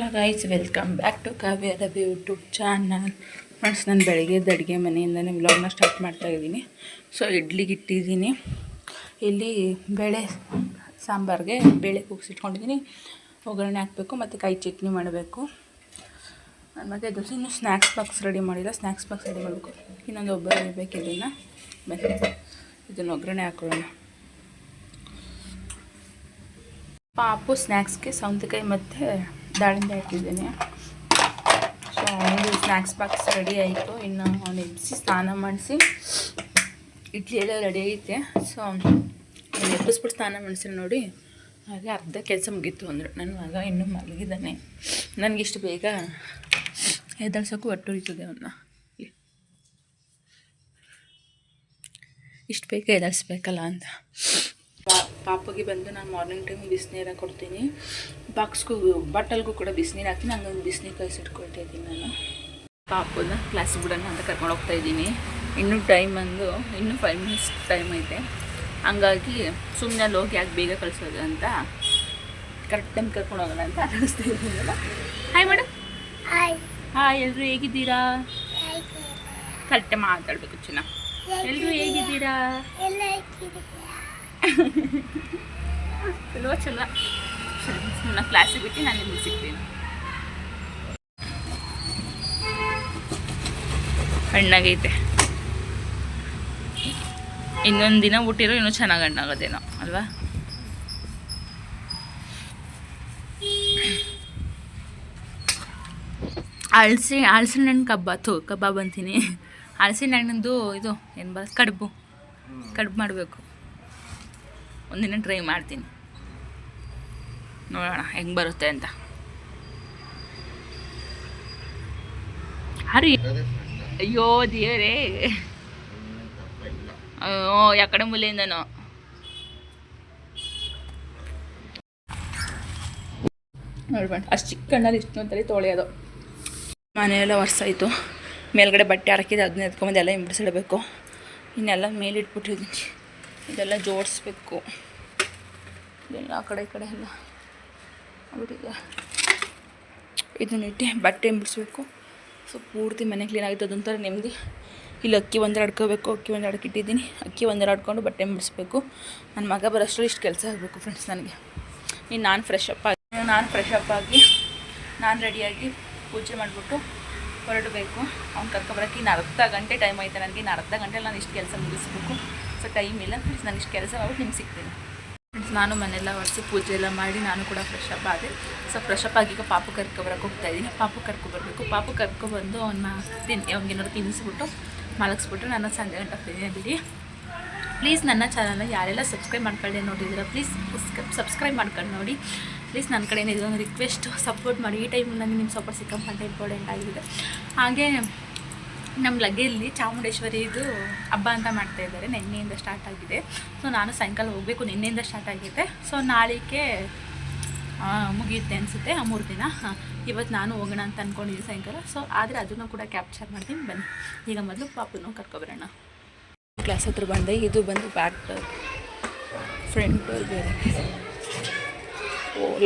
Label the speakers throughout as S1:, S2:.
S1: Hello guys, welcome back to Kavya Ravi YouTube channel. Friends, ನಾನು ಬೆಳಗ್ಗೆದ್ದು ಅಡುಗೆ ಮನೆಯಿಂದನೇ ವ್ಲಾಗ್ನ ಸ್ಟಾರ್ಟ್ ಮಾಡ್ತಾಯಿದ್ದೀನಿ. ಸೊ ಇಡ್ಲಿಗೆ ಇಟ್ಟಿದ್ದೀನಿ. ಇಲ್ಲಿ ಬೇಳೆ ಸಾಂಬಾರಿಗೆ ಬೇಳೆ ಕೂಗಿಸಿಟ್ಕೊಂಡಿದ್ದೀನಿ. ಒಗ್ಗರಣೆ ಹಾಕಬೇಕು ಮತ್ತು ಕಾಯಿ ಚಟ್ನಿ ಮಾಡಬೇಕು. ಮತ್ತು ದೋಸೆ ಇನ್ನೂ ಸ್ನ್ಯಾಕ್ಸ್ ಬಾಕ್ಸ್ ರೆಡಿ ಮಾಡಿಲ್ಲ. ಸ್ನ್ಯಾಕ್ಸ್ ಬಾಕ್ಸ್ ರೆಡಿ ಮಾಡಬೇಕು. ಇನ್ನೊಂದು ಒಬ್ಬರು ಇರಬೇಕು. ಇದನ್ನು ಒಗ್ಗರಣೆ ಹಾಕೊಳ್ಳೋಣ. ಪಾಪು ಸ್ನ್ಯಾಕ್ಸ್ಗೆ ಸೌತೆಕಾಯಿ ಮತ್ತು ದಾಳಿಂಬೆ ಹಾಕಿದ್ದೀನಿ. ಸೊ ಅವನಿಗೆ ಸ್ನ್ಯಾಕ್ಸ್ ಬಾಕ್ಸ್ ರೆಡಿ ಆಯಿತು. ಇನ್ನು ಅವನು ಎಬ್ಬಿಸಿ ಸ್ನಾನ ಮಾಡಿಸಿ ಇಡ್ಲಿ ಎಲ್ಲ ರೆಡಿ ಐತೆ. ಸೊ ಎಬ್ಬಿಸ್ಬಿಟ್ಟು ಸ್ನಾನ ಮಾಡಿಸಿ ನೋಡಿ, ಹಾಗೆ ಅರ್ಧ ಕೆಲಸ ಮುಗೀತು ಅಂದರು. ನನ್ನ ಮಗ ಇನ್ನೂ ಮಲಗಿದ್ದಾನೆ. ನನಗಿಷ್ಟು ಬೇಗ ಎದ್ದಳ್ಸೋಕ್ಕೂ ಹೊಟ್ಟುರಿತದೆ ಅವನ್ನ. ಇಷ್ಟು ಬೇಗ ಎದ್ದಳಿಸ್ಬೇಕಲ್ಲ ಅಂತ. ಪಾಪಗೆ ಬಂದು ನಾನು ಮಾರ್ನಿಂಗ್ ಟೈಮ್ ಬಿಸಿನೀರು ಕೊಡ್ತೀನಿ. ಬಾಕ್ಸ್ಗೂ ಬಾಟಲ್ಗೂ ಕೂಡ ಬಿಸಿನೀರು ಹಾಕ್ತೀನಿ. ಹಂಗೊಂದು ಬಿಸಿನೀರು ಕಾಯಿಸಿಟ್ಕೊಳ್ತಾ ಇದ್ದೀನಿ ನಾನು. ಪಾಪನ ಕ್ಲಾಸಿಗೆ ಬಿಡೋಣ ಅಂತ ಕರ್ಕೊಂಡು ಹೋಗ್ತಾಯಿದ್ದೀನಿ. ಇನ್ನೂ ಟೈಮ್ ಬಂದು ಇನ್ನೂ 5 ಮಿನಿಟ್ಸ್ ಟೈಮ್ ಐತೆ. ಹಂಗಾಗಿ ಸುಮ್ಮನೆ ಅಲ್ಲಿ ಹೋಗಿ ಯಾಕೆ ಬೇಗ ಕಳಿಸೋದು ಅಂತ ಕರೆಕ್ಟ್ ಟೈಮ್ ಕರ್ಕೊಂಡು ಹೋಗೋಣ ಅಂತ ಅನ್ನಿಸ್ತಾ ಇದ್ದೀನಲ್ಲ. Hi madam. ಹಾಯ್, ಎಲ್ಲರೂ ಹೇಗಿದ್ದೀರಾ? ಕರೆಕ್ಟೇ ಮಾತಾಡಬೇಕು ಚೆನ್ನಾಗಿ. ಎಲ್ಲರೂ ಹೇಗಿದ್ದೀರಾ? ಚಲೋ ಚಲೋ. ನನ್ನ ಕ್ಲಾಸಿಗೆ ಬಿಟ್ಟು ನಾನು ನಿಮಗೆ ಸಿಗ್ತೀನಿ. ಹಣ್ಣಾಗೈತೆ. ಇನ್ನೊಂದು ದಿನ ಊಟಿರೋ ಇನ್ನೂ ಚೆನ್ನಾಗಿ ಹಣ್ಣಾಗೋದೇನೋ ಅಲ್ವಾ? ಹಲಸಿನ ಹಣ್ಣು ಕಬಾಬ್ ಅಂತೀನಿ. ಹಲಸಿನ ಹಣ್ಣಿಂದು ಇದು ಏನು ಕಡುಬು ಮಾಡಬೇಕು. ಒಂದಿನ ಟ್ರೈ ಮಾಡ್ತೀನಿ, ನೋಡೋಣ ಹೆಂಗೆ ಬರುತ್ತೆ ಅಂತ. ಹರಿ, ಅಯ್ಯೋ ದೇವರೇ, ಅಯ್ಯೋ ಯಾಕಡೆ ಮೂಲೆಯಿಂದನೋ. ನೋಡ್ಬೇಡ, ಅಷ್ಟು ಚಿಕ್ಕ ಹಣ್ಣಲ್ಲಿ ಇಷ್ಟು ಅಂತಲೇ ತೊಳೆಯೋದು. ಮನೆಯೆಲ್ಲ ಒರೆಸಾಯಿತು. ಮೇಲ್ಗಡೆ ಬಟ್ಟೆ ಹಾಕಿದ್ದು ಅದನ್ನ ಎತ್ಕೊಂಬಂದು ಎಲ್ಲ ಹಿಂಬಿಡಿಸಿಡಬೇಕು. ಇನ್ನೆಲ್ಲ ಮೇಲಿಟ್ಬಿಟ್ಟಿದ್ದೀನಿ. ಇದೆಲ್ಲ ಜೋಡಿಸ್ಬೇಕು. ಇದೆಲ್ಲ ಆ ಕಡೆ ಈ ಕಡೆ ಎಲ್ಲ ಆಗ್ಬಿಟ್ಟಿದೆ. ಇದನ್ನಿಟ್ಟು ಬಟ್ಟೆ ಹಿಂಬಿಡಿಸ್ಬೇಕು. ಸೊ ಪೂರ್ತಿ ಮನೆ ಕ್ಲೀನ್ ಆಗಿತ್ತು. ಅದೊಂಥರ ನೆಮ್ಮದಿ. ಇಲ್ಲಿ ಅಕ್ಕಿ ಒಂದೆರಡು ಆಡ್ಕೋಬೇಕು. ಅಕ್ಕಿ ಒಂದೆರಡು ಇಟ್ಟಿದ್ದೀನಿ. ಅಕ್ಕಿ ಒಂದೆರಡು ಆಡ್ಕೊಂಡು ಬಟ್ಟೆ ಹಿಂಬಿಡಿಸ್ಬೇಕು. ನನ್ನ ಮಗ ಬರೋಷ್ಟರಲ್ಲಿ ಇಷ್ಟು ಕೆಲಸ ಆಗಬೇಕು ಫ್ರೆಂಡ್ಸ್ ನನಗೆ. ಇನ್ನು ನಾನು ಫ್ರೆಶ್ ಅಪ್ ಆಗಿ ನಾನು ರೆಡಿಯಾಗಿ ಪೂಜೆ ಮಾಡಿಬಿಟ್ಟು ಹೊರಡಬೇಕು. ಅವ್ನು ಕರ್ಕೊಬರೋಕ್ಕೆ ಇನ್ನು ಅರ್ಧ ಗಂಟೆ ಟೈಮ್ ಐತೆ ನನಗೆ. ಇನ್ನು ಅರ್ಧ ಗಂಟೆಲಿ ನಾನು ಇಷ್ಟು ಕೆಲಸ ಮುಗಿಸ್ಬೇಕು. ಸೊ ಟೈಮ್ ಇಲ್ಲ ಫ್ರೆಂಡ್ಸ್. ನಾನು ಇಷ್ಟು ಕೆಲಸ ಮಾಡ್ಬಿಟ್ಟು ನಿಮ್ಗೆ ಸಿಗ್ತೀನಿ ಫ್ರೆಂಡ್ಸ್. ನಾನು ಮನೆಯೆಲ್ಲ ಒರೆಸಿ ಪೂಜೆ ಎಲ್ಲ ಮಾಡಿ ನಾನು ಕೂಡ ಫ್ರೆಶ್ ಅಪ್ ಆದೆ. ಸೊ ಫ್ರೆಶ್ ಅಪ್ ಆಗಿ ಈಗ ಪಾಪು ಕರ್ಕೊಬರೋಕೆ ಹೋಗ್ತಾಯಿದ್ದೀನಿ. ಪಾಪು ಕರ್ಕೊಬರ್ಬೇಕು. ಪಾಪು ಕರ್ಕೊಬಂದು ಅವ್ನಿಗೇನಾದ್ರು ತಿನ್ನಿಸ್ಬಿಟ್ಟು ಮಲಗಿಸ್ಬಿಟ್ಟು ನಾನು ಸಂಜೆ ಗಂಟೆ ಫ್ರೀನೇ ಬಿಡಿ. ಪ್ಲೀಸ್ ನನ್ನ ಚಾನಲ್ನ ಯಾರೆಲ್ಲ ಸಬ್ಸ್ಕ್ರೈಬ್ ಮಾಡ್ಕೊಳ್ಳಿ ನೋಡಿದ್ದೀರಾ, ಪ್ಲೀಸ್ ಸಬ್ಸ್ಕ್ರೈಬ್ ಮಾಡ್ಕೊಂಡು ನೋಡಿ ಪ್ಲೀಸ್. ನನ್ನ ಕಡೆಯಿಂದ ಇದೊಂದು ರಿಕ್ವೆಸ್ಟ್, ಸಪೋರ್ಟ್ ಮಾಡಿ. ಈ ಟೈಮ್ ನನಗೆ ನಿಮ್ಮ ಸಪೋರ್ಟ್ ಸಿಕ್ಕಾಪಟ್ಟೆ ಇಂಪಾರ್ಟೆಂಟ್ ಆಗಿದೆ. ಹಾಗೆ ನಮ್ಮ ಲಗ್ಗೆಯಲ್ಲಿ ಚಾಮುಂಡೇಶ್ವರಿದು ಹಬ್ಬ ಅಂತ ಮಾಡ್ತಾಯಿದ್ದಾರೆ. ನಿನ್ನೆಯಿಂದ ಸ್ಟಾರ್ಟ್ ಆಗಿದೆ. ಸೊ ನಾನು ಸಾಯಂಕಾಲ ಹೋಗಬೇಕು. ನಿನ್ನೆಯಿಂದ ಸ್ಟಾರ್ಟ್ ಆಗಿದೆ. ಸೊ ನಾಳೆಗೆ ಮುಗಿಯುತ್ತೆ ಅನಿಸುತ್ತೆ 3 ದಿನ. ಇವತ್ತು ನಾನು ಹೋಗೋಣ ಅಂತ ಅಂದ್ಕೊಂಡಿದ್ದೀನಿ ಸಾಯಂಕಾಲ. ಸೊ ಆದರೆ ಅದನ್ನು ಕೂಡ ಕ್ಯಾಪ್ಚರ್ ಮಾಡ್ತೀನಿ. ಬನ್ನಿ ಈಗ ಮೊದಲು ಪಾಪುನೂ ಕರ್ಕೊಬರೋಣ. ಕ್ಲಾಸ್ ಹತ್ರ ಬಂದೆ. ಇದು ಬಂದು ಬ್ಯಾಕ್ ಡೋರ್, ಫ್ರಂಟ್ ಡೋರ್ ಬೇರೆ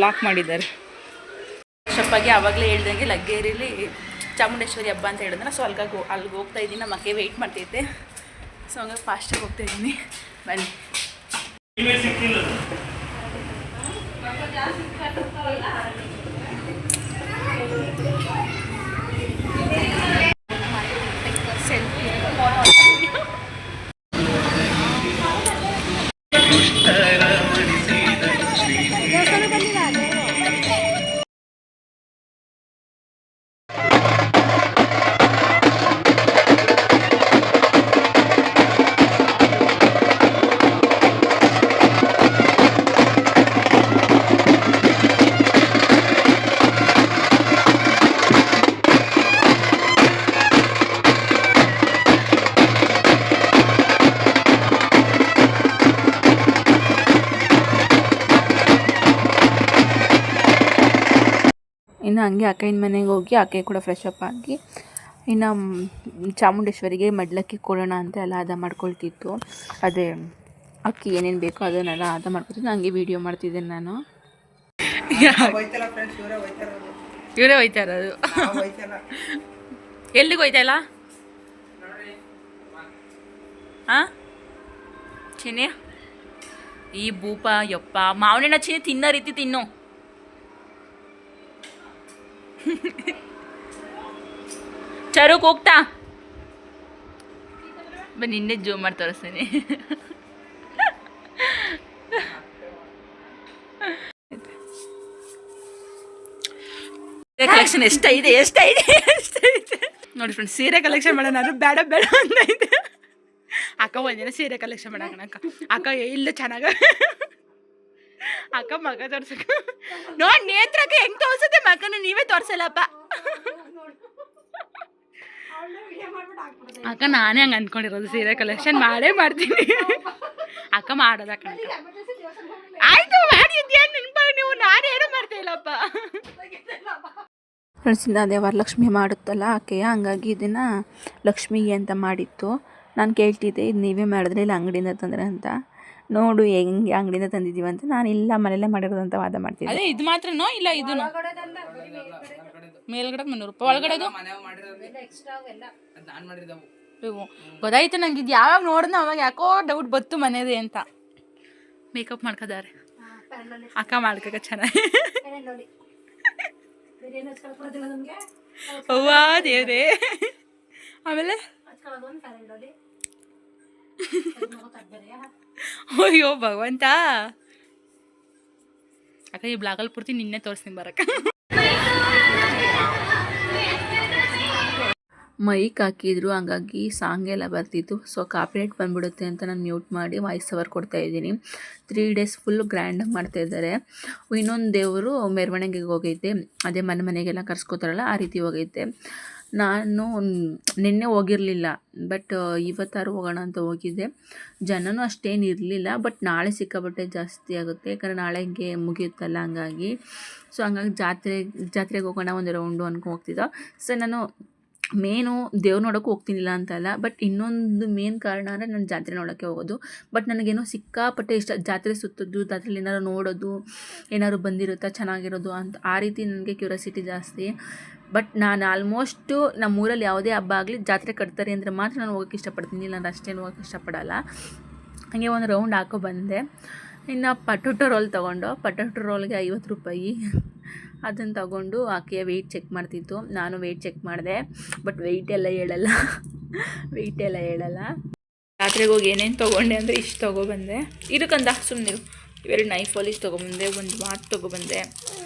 S1: ಲಾಕ್ ಮಾಡಿದ್ದಾರೆ. ಶಪ್ಪಾಗಿ ಆವಾಗಲೇ ಹೇಳ್ದಂಗೆ ಲಗ್ಗೇರಿಲಿ ಚಾಮುಂಡೇಶ್ವರಿ ಹಬ್ಬ ಅಂತ ಹೇಳಿದ್ರೆ, ಸೊ ಅಲ್ಲಿಗೆ ಹೋಗ್ತಾ ಇದ್ದೀನಿ. ನಮ್ಮ ಅಕ್ಕೆ ವೆಯ್ಟ್ ಮಾಡ್ತೈತೆ. ಸೊ ಹಂಗಾಗಿ ಫಾಸ್ಟಾಗಿ ಹೋಗ್ತಾಯಿದ್ದೀನಿ. ಬನ್ನಿ. ಇನ್ನು ಹಂಗೆ ಅಕ್ಕನ ಮನೆಗೆ ಹೋಗಿ ಆಕೆ ಕೂಡ ಫ್ರೆಶ್ ಅಪ್ ಆಗಿ ಇನ್ನು ಚಾಮುಂಡೇಶ್ವರಿಗೆ ಮಡ್ಲಕ್ಕಿ ಕೊಡೋಣ ಅಂತ ಎಲ್ಲ ಹದ ಮಾಡ್ಕೊಳ್ತಿತ್ತು. ಅದೇ ಅಕ್ಕಿ ಏನೇನು ಬೇಕೋ ಅದನ್ನೆಲ್ಲ ಹದ ಮಾಡ್ಕೊತಿದ್ದು. ಹಂಗೆ ವೀಡಿಯೋ ಮಾಡ್ತಿದ್ದೇನೆ ನಾನು. ಇವರೇ ಹೋಯ್ತಾ ಇರೋದು. ಎಲ್ಲಿಗೆ ಹೋಯ್ತಾ ಇಲ್ಲ ಹಾಂ ಚಿನಿ? ಈ ಭೂಪ ಯಪ್ಪ ಮಾವನಣ್ಣ ಚಿನಿ ತಿನ್ನೋ ರೀತಿ ತಿನ್ನು. ಚರುಕ್ ಹೋಗ್ತಾ ನಿನ್ನೆ ಜೂಮ್ ಮಾಡಿ ತೋರಿಸ್ತೀನಿ. ಕಲೆಕ್ಷನ್ ಎಷ್ಟೈತೆ ನೋಡಿ ಫ್ರೆಂಡ್ಸ್. ಸೀರೆ ಕಲೆಕ್ಷನ್ ಮಾಡೋಣ ನಾನು ಬೇಡ ಅಂತ ಇದೆ. ಅಕ್ಕ ಒಂದಿನ ಸೀರೆ ಕಲೆಕ್ಷನ್ ಮಾಡೋಣ ಅಕ್ಕ ಇಲ್ಲ ಚೆನ್ನಾಗ ಅಕ್ಕ ಮಗ ತೋರ್ಸಕ ನೋಡಿ ನೇತ್ರಕ್ಕೆ ಹೆಂಗ್ ತೋರ್ಸುತ್ತೆ ಮಗನ ನೀವೇ ತೋರ್ಸಲ್ಲಪ್ಪ. ಅಕ್ಕ ನಾನೇ ಹಂಗೆ ಅಂದ್ಕೊಂಡಿರೋದು ಸೀರೆ ಕಲೆಕ್ಷನ್ ಮಾಡ್ತೀನಿ. ಅಕ್ಕ ಮಾಡೋದ ಕಣಕ್ಕ. ಆಯ್ತು ಮಾಡಿದ್ಯಾ ನೀವು, ನಾನೇನು ಮಾಡ್ತಾ ಇಲ್ಲಪ್ಪ. ಫ್ರೆಂಡ್ಸ್ ಅದೇ ವರಲಕ್ಷ್ಮಿ ಮಾಡುತ್ತಲ್ಲ ಆಕೆಯ, ಹಂಗಾಗಿ ಇದನ್ನು ಲಕ್ಷ್ಮಿಗೆ ಅಂತ ಮಾಡಿತ್ತು. ನಾನು ಕೇಳ್ತಿದ್ದೆ ಇದು ನೀವೇ ಮಾಡಿದ್ರೆ ಇಲ್ಲ ಅಂಗಡಿಯಿಂದ ತಂದ್ರೆ ಅಂತ. ನೋಡು ಹೆಂಗೆ ಅಂಗಡಿಯಿಂದ ತಂದಿದ್ದೀವಿ ಅಂತ. ನಾನು ಇಲ್ಲ ಮನೆಯಲ್ಲೇ ಮಾಡಿರೋದು ಅಂತ ವಾದ ಮಾಡ್ತಿದ್ದೆ. ಅದೇ ಇದು ಮಾತ್ರನೋ ಇಲ್ಲ ಇದು ಮೇಲ್ಗಡೆ 300 ರೂಪಾಯಿ ಒಳಗಡೆದು ಗೊತ್ತಾಯ್ತು ನಂಗೆ. ಇದು ಯಾವಾಗ ನೋಡಿದ್ನ ಅವಾಗ ಯಾಕೋ ಡೌಟ್ ಬತ್ತು ಮನೆಯದೇ ಅಂತ. ಮೇಕಪ್ ಮಾಡ್ಕೋದಾರೆ ಅಕ್ಕ ಮಾಡ್ಕೋಕ ಚೆನ್ನಾಗಿ. ಅವ್ವ ದೇವ್ರೇ. ಆಮೇಲೆ ಅಯ್ಯೋ ಭಗವಂತ. ಅಕ್ಕ ಈ ಬ್ಲಾಗಲ್ಲಿ ಪೂರ್ತಿ ನಿನ್ನೆ ತೋರಿಸ್ತೀನಿ ಬರಕ್ಕ. ಮೈಕ್ ಹಾಕಿದ್ರು ಹಂಗಾಗಿ ಸಾಂಗ್ ಎಲ್ಲ ಬರ್ತಿತ್ತು. ಸೊ ಕಾಪಿರೈಟ್ ಬಂದ್ಬಿಡುತ್ತೆ ಅಂತ ನಾನು ಮ್ಯೂಟ್ ಮಾಡಿ ವಾಯ್ಸ್ ಓವರ್ ಕೊಡ್ತಾಯಿದ್ದೀನಿ. 3 days ಫುಲ್ಲು ಗ್ರ್ಯಾಂಡಾಗಿ ಮಾಡ್ತಾಯಿದ್ದಾರೆ. ಇನ್ನೊಂದು ದೇವರು ಮೆರವಣಿಗೆಗೆ ಹೋಗೈತೆ, ಅದೇ ಮನೆಗೆಲ್ಲ ಕರ್ಸ್ಕೋತಾರಲ್ಲ ಆ ರೀತಿ ಹೋಗೈತೆ. ನಾನು ನಿನ್ನೆ ಹೋಗಿರಲಿಲ್ಲ, ಬಟ್ ಇವತ್ತಾರು ಹೋಗೋಣ ಅಂತ ಹೋಗಿದ್ದೆ. ಜನನೂ ಅಷ್ಟೇನು ಇರಲಿಲ್ಲ, ಬಟ್ ನಾಳೆ ಸಿಕ್ಕಾಪಟ್ಟೆ ಜಾಸ್ತಿ ಆಗುತ್ತೆ. ಯಾಕಂದರೆ ನಾಳೆ ಹಿಂಗೆ ಮುಗಿಯುತ್ತಲ್ಲ ಹಂಗಾಗಿ. ಸೊ ಹಂಗಾಗಿ ಜಾತ್ರೆಗೆ ಹೋಗೋಣ ಒಂದು ರೌಂಡು ಅನ್ಕೊಂಡು ಹೋಗ್ತಿದ್ದೋ. ಸೊ ನಾನು ಮೇನು ದೇವ್ರು ನೋಡೋಕೆ ಹೋಗ್ತೀನಿಲ್ಲ ಅಂತಲ್ಲ, ಬಟ್ ಇನ್ನೊಂದು ಮೇನ್ ಕಾರಣ ಅಂದರೆ ನಾನು ಜಾತ್ರೆ ನೋಡೋಕ್ಕೆ ಹೋಗೋದು. ಬಟ್ ನನಗೇನೋ ಸಿಕ್ಕಾಪಟ್ಟೆ ಇಷ್ಟ ಜಾತ್ರೆ ಸುತ್ತೋದು, ಜಾತ್ರೆಲಿ ಏನಾದ್ರು ನೋಡೋದು, ಏನಾದ್ರು ಬಂದಿರುತ್ತಾ ಚೆನ್ನಾಗಿರೋದು ಅಂತ. ಆ ರೀತಿ ನನಗೆ ಕ್ಯೂರಿಯಾಸಿಟಿ ಜಾಸ್ತಿ. ಬಟ್ ನಾನು ಆಲ್ಮೋಸ್ಟು ನಮ್ಮೂರಲ್ಲಿ ಯಾವುದೇ ಹಬ್ಬ ಆಗಲಿ ಜಾತ್ರೆ ಕಟ್ತಾರೆ ಅಂದರೆ ಮಾತ್ರ ನಾನು ಹೋಗೋಕ್ಕೆ ಇಷ್ಟಪಡ್ತೀನಿ, ಇಲ್ಲ ನಾನು ಅಷ್ಟೇನು ಹೋಗೋಕ್ಕೆ ಇಷ್ಟಪಡಲ್ಲ. ಹಾಗೆ ಒಂದು ರೌಂಡ್ ಹಾಕೋ ಬಂದೆ. ಇನ್ನು ಪಟೋಟೊ ರೋಲ್ ತೊಗೊಂಡು, ಪಟೋಟೊ ರೋಲ್ಗೆ 50 ರೂಪಾಯಿ. ಅದನ್ನು ತಗೊಂಡು ಆಕೆಯ ವೆಯ್ಟ್ ಚೆಕ್ ಮಾಡ್ತಿತ್ತು. ನಾನು ವೆಯ್ಟ್ ಚೆಕ್ ಮಾಡಿದೆ, ಬಟ್ ವೆಯ್ಟ್ ಎಲ್ಲ ಹೇಳಲ್ಲ. ಜಾತ್ರೆಗೆ ಹೋಗಿ ಏನೇನು ತೊಗೊಂಡೆ ಅಂದರೆ ಇಷ್ಟು ತೊಗೊಬಂದೆ. ಇದಕ್ಕಂದ ಸುಮ್ಮನಿರು. ಇವೆರಡು ನೈಫ್ ಪಾಲಿಶ್ ತೊಗೊಬಂದೆ, ಒಂದು ವಾಚ್ ತೊಗೊಬಂದೆ,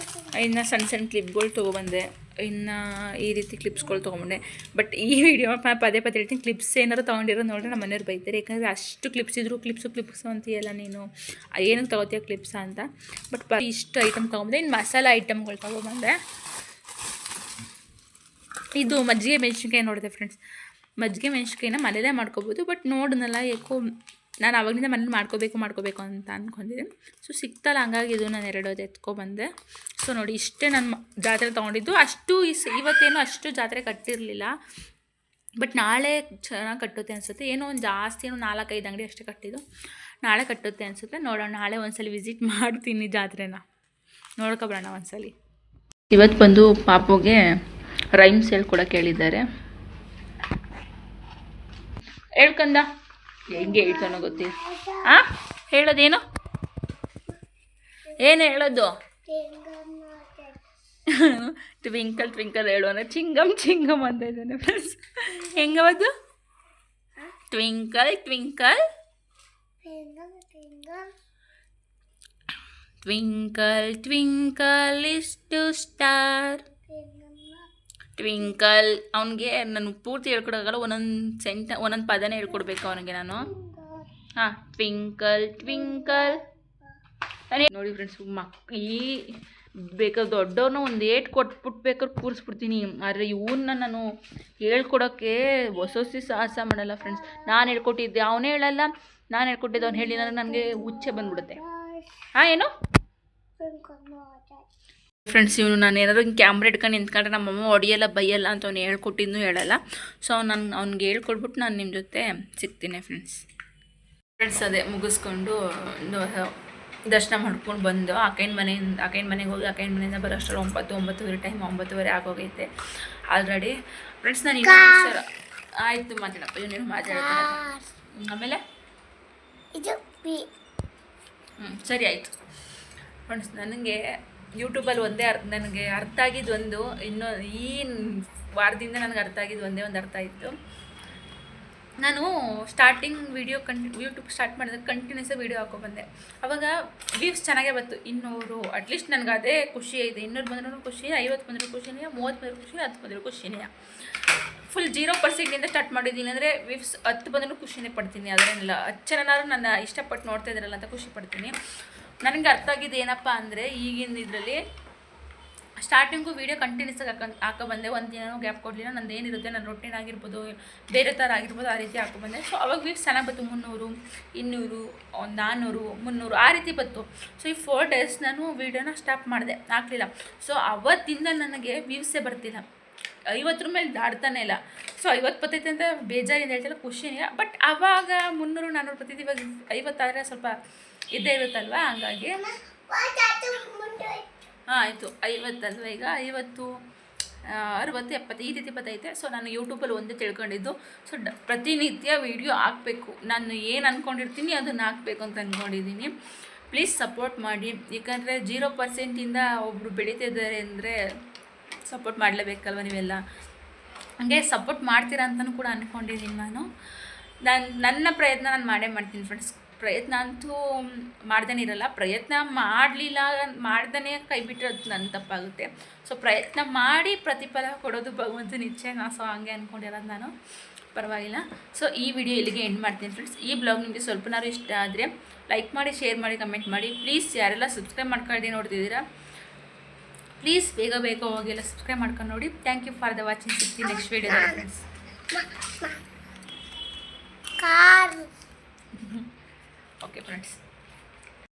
S1: ಇನ್ನು ಸಣ್ಣ ಕ್ಲಿಪ್ಗಳು ತೊಗೊಬಂದೆ, ಇನ್ನು ಈ ರೀತಿ ಕ್ಲಿಪ್ಸ್ಗಳು ತೊಗೊಂಬಂದೆ. ಬಟ್ ಈ ವಿಡಿಯೋ ಪದೇ ಹೇಳ್ತೀನಿ, ಕ್ಲಿಪ್ಸ್ ಏನಾರು ತೊಗೊಂಡಿರೋ ನೋಡ್ರೆ ನಮ್ಮ ಮನೆಯವ್ರು ಬೈತಾರೆ. ಯಾಕಂದರೆ ಅಷ್ಟು ಕ್ಲಿಪ್ಸ್ ಇದ್ರು ಕ್ಲಿಪ್ಸು ಅಂತೀಯಲ್ಲ ನೀನು, ಏನಕ್ಕೆ ತೊಗೋತೀಯ ಕ್ಲಿಪ್ಸ ಅಂತ. ಬಟ್ ಇಷ್ಟು ಐಟಮ್ ತೊಗೊಂಬಂದೆ. ಇನ್ನು ಮಸಾಲ ಐಟಮ್ಗಳು ತೊಗೊಬಂದೆ. ಇದು ಮಜ್ಜಿಗೆ ಮೆಣಸಿನ್ಕಾಯಿ ನೋಡಿದೆ ಫ್ರೆಂಡ್ಸ್. ಮಜ್ಜಿಗೆ ಮೆಣಸಿನ್ಕಾಯಿನ ಮನೇಲೇ ಮಾಡ್ಕೋಬೋದು, ಬಟ್ ನೋಡಿದ್ನಲ್ಲ ಯಾಕೋ ನಾನು ಆವಾಗಿಂದ ಮನೇಲಿ ಮಾಡ್ಕೋಬೇಕು ಅಂತ ಅಂದ್ಕೊಂಡಿದ್ದೆ. ಸೊ ಸಿಕ್ತಲ್ಲ, ಹಂಗಾಗಿ ಇದು ನಾನು 2 ಎತ್ಕೊಬಂದೆ. ಸೊ ನೋಡಿ ಇಷ್ಟೇ ನಾನು ಜಾತ್ರೆ ತೊಗೊಂಡಿದ್ದು. ಅಷ್ಟು ಇವತ್ತೇನು ಅಷ್ಟು ಜಾತ್ರೆ ಕಟ್ಟಿರಲಿಲ್ಲ, ಬಟ್ ನಾಳೆ ಚೆನ್ನಾಗಿ ಕಟ್ಟುತ್ತೆ ಅನಿಸುತ್ತೆ. ಏನೋ ಒಂದು ಜಾಸ್ತಿ 4-5 ಅಂಗಡಿ ಅಷ್ಟೇ ಕಟ್ಟಿದ್ದು. ನಾಳೆ ಕಟ್ಟುತ್ತೆ ಅನಿಸುತ್ತೆ. ನೋಡೋಣ, ನಾಳೆ ಒಂದ್ಸಲ ವಿಸಿಟ್ ಮಾಡ್ತೀನಿ ಜಾತ್ರೆನ, ನೋಡ್ಕೊಬರೋಣ ಒಂದ್ಸಲ. ಇವತ್ತು ಬಂದು ಪಾಪುಗೆ ರೈಮ್ಸ್ ಹೇಳ್ಕೊಡಕ್ಕೆ ಹೇಳಿದ್ದಾರೆ. ಹೇಳ್ಕಂದ ಹೆಂಗೆ ಹೇಳ್ತಾನೋ ಗೊತ್ತಿಲ್ಲ. ಹೇಳೋದೇನು ಏನು ಹೇಳೋದು? ಟ್ವಿಂಕಲ್ ಟ್ವಿಂಕಲ್ ಹೇಳೋಣ. ಚಿಂಗಮ್ ಅಂತ ಇದ್ದಾನೆ ಫ್ರೆಂಡ್ಸ್. ಹೆಂಗವದು? ಟ್ವಿಂಕಲ್ ಟ್ವಿಂಕಲ್ ಟ್ವಿಂಕಲ್ ಟ್ವಿಂಕಲ್ ಇಷ್ಟು ಸ್ಟಾರ್ ಟ್ವಿಂಕಲ್. ಅವನಿಗೆ ನಾನು ಪೂರ್ತಿ ಹೇಳ್ಕೊಡೋಕ್ಕಲ್ಲ, ಒಂದೊಂದು ಪದನೇ ಹೇಳ್ಕೊಡ್ಬೇಕು ಅವನಿಗೆ ನಾನು. ಟ್ವಿಂಕಲ್ ಟ್ವಿಂಕಲ್ ನೋಡಿ ಫ್ರೆಂಡ್ಸ್. ಬೇಕಾದ್ರೆ ದೊಡ್ಡವ್ರನ್ನ ಒಂದು ಏಟ್ ಕೊಟ್ಬಿಟ್ಟು ಬೇಕಾದ್ರೆ ಕೂರಿಸ್ಬಿಡ್ತೀನಿ. ಆದರೆ ಇವನ್ನ ನಾನು ಹೇಳ್ಕೊಡೋಕ್ಕೆ ಹೊಸ ಸಾಹಸ ಮಾಡಲ್ಲ ಫ್ರೆಂಡ್ಸ್. ನಾನು ಹೇಳ್ಕೊಟ್ಟಿದ್ದೆ ಅವನೇ ಹೇಳಲ್ಲ, ನಾನು ಹೇಳ್ಕೊಟ್ಟಿದ್ದೆ ಅವ್ನು ಹೇಳಿ ನನಗೆ ಹುಚ್ಚೆ ಬಂದ್ಬಿಡುತ್ತೆ. ಏನು ಫ್ರೆಂಡ್ಸ್, ಇವನು ನಾನು ಏನಾದ್ರು ಕ್ಯಾಮ್ರಾ ಇಟ್ಕೊಂಡು ನಿಂತ್ಕೊಂಡ್ರೆ ನಮ್ಮಮ್ಮ ಹೊಡಿಯಲ್ಲ ಬೈಯಲ್ಲ ಅಂತ ಅವ್ನು ಹೇಳ್ಕೊಟ್ಟಿದ್ದು ಹೇಳಲ್ಲ. ಸೊ ಅವ್ನಿಗೆ ಹೇಳ್ಕೊಟ್ಬಿಟ್ಟು ನಾನು ನಿಮ್ಮ ಜೊತೆ ಸಿಗ್ತೀನಿ ಫ್ರೆಂಡ್ಸ್. ಅದೇ ಮುಗಿಸ್ಕೊಂಡು ದರ್ಶನ ಮಾಡ್ಕೊಂಡು ಬಂದು ಆಕೆಯ ಮನೆಗೆ ಹೋಗಿ ಆಕೆಯ ಮನೆಯಿಂದ ಬರೋಷ್ಟರಲ್ಲಿ 9 ಟೈಮ್ 9:30 ಆಗೋಗೈತೆ ಆಲ್ರೆಡಿ ಫ್ರೆಂಡ್ಸ್. ನಾನು ಇನ್ನೊಂದು ಆಯಿತು ಮಾತಾಡಪ್ಪ ನೀನು ಮಾತಾಡ್ತೀನಿ ಆಮೇಲೆ ಸರಿ ಆಯಿತು ಫ್ರೆಂಡ್ಸ್. ನನಗೆ ಯೂಟ್ಯೂಬಲ್ಲಿ ನನಗೆ ಅರ್ಥ ಆಗಿದ್ದು ಒಂದು ಈ ವಾರದಿಂದ ನನಗೆ ಅರ್ಥ ಆಗಿದ್ದು ಒಂದು ಅರ್ಥ ಆಯಿತು. ನಾನು ಸ್ಟಾರ್ಟಿಂಗ್ ಯೂಟ್ಯೂಬ್ ಸ್ಟಾರ್ಟ್ ಮಾಡಿದಾಗ ಕಂಟಿನ್ಯೂಸ್ ವೀಡಿಯೋ ಹಾಕೊಬಂದೆ. ಅವಾಗ ವ್ಯೂಸ್ ಚೆನ್ನಾಗೇ ಬಂತು 200. ಅಟ್ಲೀಸ್ಟ್ ನನಗೆ ಅದೇ ಖುಷಿ ಇದೆ. 200 ಬಂದ್ರೂ ಖುಷಿ, 50 ಬಂದರೂ ಖುಷಿನೇ, 30 ಬಂದರೂ ಖುಷಿ, 10 ಬಂದರೂ ಖುಷಿನೇ. ಫುಲ್ 0% ಸ್ಟಾರ್ಟ್ ಮಾಡಿದ್ದೀನಿ ಅಂದರೆ ವ್ಯೂಸ್ 10 ಬಂದರೂ ಖುಷಿನೇ ಪಡ್ತೀನಿ. ಅದನ್ನೆಲ್ಲ 10 ಜನರು ನನ್ನ ಇಷ್ಟಪಟ್ಟು ನೋಡ್ತಾ ಇದ್ದಾರಲ್ಲ ಅಂತ ಖುಷಿ ಪಡ್ತೀನಿ. ನನಗೆ ಅರ್ಥ ಆಗಿದ್ದು ಏನಪ್ಪ ಅಂದರೆ ಈಗಿನ ಇದರಲ್ಲಿ ಸ್ಟಾರ್ಟಿಂಗು ವೀಡಿಯೋ ಕಂಟಿನ್ಯೂಸ್ ಹಾಕೊಬಂದೆ. ಒಂದು ದಿನವೂ ಗ್ಯಾಪ್ ಕೊಡಲಿಲ್ಲ. ನಂದು ಏನಿರುತ್ತೆ ನನ್ನ ರೊಟೀನ್ ಆಗಿರ್ಬೋದು, ಬೇರೆ ಥರ ಆಗಿರ್ಬೋದು, ಆ ರೀತಿ ಹಾಕೊಬಂದೆ. ಸೊ ಅವಾಗ ವ್ಯೂಸ್ ಚೆನ್ನಾಗಿ ಬಂತು. 300, 200, 400, 300 ಆ ರೀತಿ ಬಂತು. ಸೊ ಈ 4 ಡೇಸ್ ನಾನು ವೀಡಿಯೋನ ಸ್ಟಾಪ್ ಮಾಡಿದೆ, ಹಾಕಲಿಲ್ಲ. ಸೊ ಅವತ್ತಿಂದ ನನಗೆ ವ್ಯೂಸೇ ಬರ್ತಿಲ್ಲ. 50 ಮೇಲೆ ದಾಡ್ತಾನೆ ಇಲ್ಲ. ಸೊ 50 ಬರ್ತೈತೆ ಅಂತ ಬೇಜಾರಿಂದ ಹೇಳ್ತಿಲ್ಲ, ಖುಷಿನೇ. ಬಟ್ ಆವಾಗ 300, 400 ಬರ್ತೈತಿ. ಇವಾಗ 50 ಆದರೆ ಸ್ವಲ್ಪ ಇದ್ದೇ ಇರುತ್ತಲ್ವ, ಹಂಗಾಗಿ ಆಯಿತು 50 ಅಲ್ವ ಈಗ 50, 60, 70 ಈ ರೀತಿ ಬರ್ತೈತೆ. ಸೊ ನಾನು ಯೂಟ್ಯೂಬಲ್ಲಿ ಒಂದೇ ತಿಳ್ಕೊಂಡಿದ್ದು, ಸೊ ಪ್ರತಿನಿತ್ಯ ವೀಡಿಯೋ ಹಾಕಬೇಕು. ನಾನು ಏನು ಅಂದ್ಕೊಂಡಿರ್ತೀನಿ ಅದನ್ನು ಹಾಕಬೇಕು ಅಂತ ಅಂದ್ಕೊಂಡಿದ್ದೀನಿ. ಪ್ಲೀಸ್ ಸಪೋರ್ಟ್ ಮಾಡಿ. ಯಾಕಂದರೆ 0%ಇಂದ ಒಬ್ಬರು ಬೆಳೀತಿದ್ದಾರೆ ಅಂದರೆ ಸಪೋರ್ಟ್ ಮಾಡಲೇಬೇಕಲ್ವ ನೀವೆಲ್ಲ. ಹಾಗೆ ಸಪೋರ್ಟ್ ಮಾಡ್ತೀರಾ ಅಂತಲೂ ಕೂಡ ಅಂದ್ಕೊಂಡಿದ್ದೀನಿ. ನನ್ನ ಪ್ರಯತ್ನ ನಾನು ಮಾಡೇ ಮಾಡ್ತೀನಿ ಫ್ರೆಂಡ್ಸ್. ಪ್ರಯತ್ನ ಅಂತೂ ಮಾಡ್ದೇ ಇರಲ್ಲ. ಪ್ರಯತ್ನ ಮಾಡ್ದೇ ಕೈ ಬಿಟ್ಟಿರೋದು ನನ್ನ ತಪ್ಪಾಗುತ್ತೆ. ಸೊ ಪ್ರಯತ್ನ ಮಾಡಿ ಪ್ರತಿಫಲ ಕೊಡೋದು ಭಗವಂತನ ಇಚ್ಛೆ. ಸೊ ಹಂಗೆ ಅಂದ್ಕೊಂಡಿರೋದು ನಾನು, ಪರವಾಗಿಲ್ಲ. ಸೊ ಈ ವಿಡಿಯೋ ಇಲ್ಲಿಗೆ ಎಂಡ್ ಮಾಡ್ತೀನಿ ಫ್ರೆಂಡ್ಸ್. ಈ ಬ್ಲಾಗ್ ನಿಮಗೆ ಸ್ವಲ್ಪನಾದ್ರು ಇಷ್ಟ ಆದರೆ ಲೈಕ್ ಮಾಡಿ, ಶೇರ್ ಮಾಡಿ, ಕಮೆಂಟ್ ಮಾಡಿ. ಪ್ಲೀಸ್ ಯಾರೆಲ್ಲ ಸಬ್ಸ್ಕ್ರೈಬ್ ಮಾಡ್ಕೊಳ್ಳಿ ನೋಡ್ತಿದ್ದೀರಾ, ಪ್ಲೀಸ್ ಬೇಗ ಹೋಗಿಲ್ಲ ಸಬ್ಸ್ಕ್ರೈಬ್ ಮಾಡ್ಕೊಂಡು ನೋಡಿ. Thank you for the watching. ಸಿಗ್ತೀನಿ ನೆಕ್ಸ್ಟ್ ವಿಡಿಯೋದಲ್ಲಿ ಫ್ರೆಂಡ್ಸ್. Okay friends.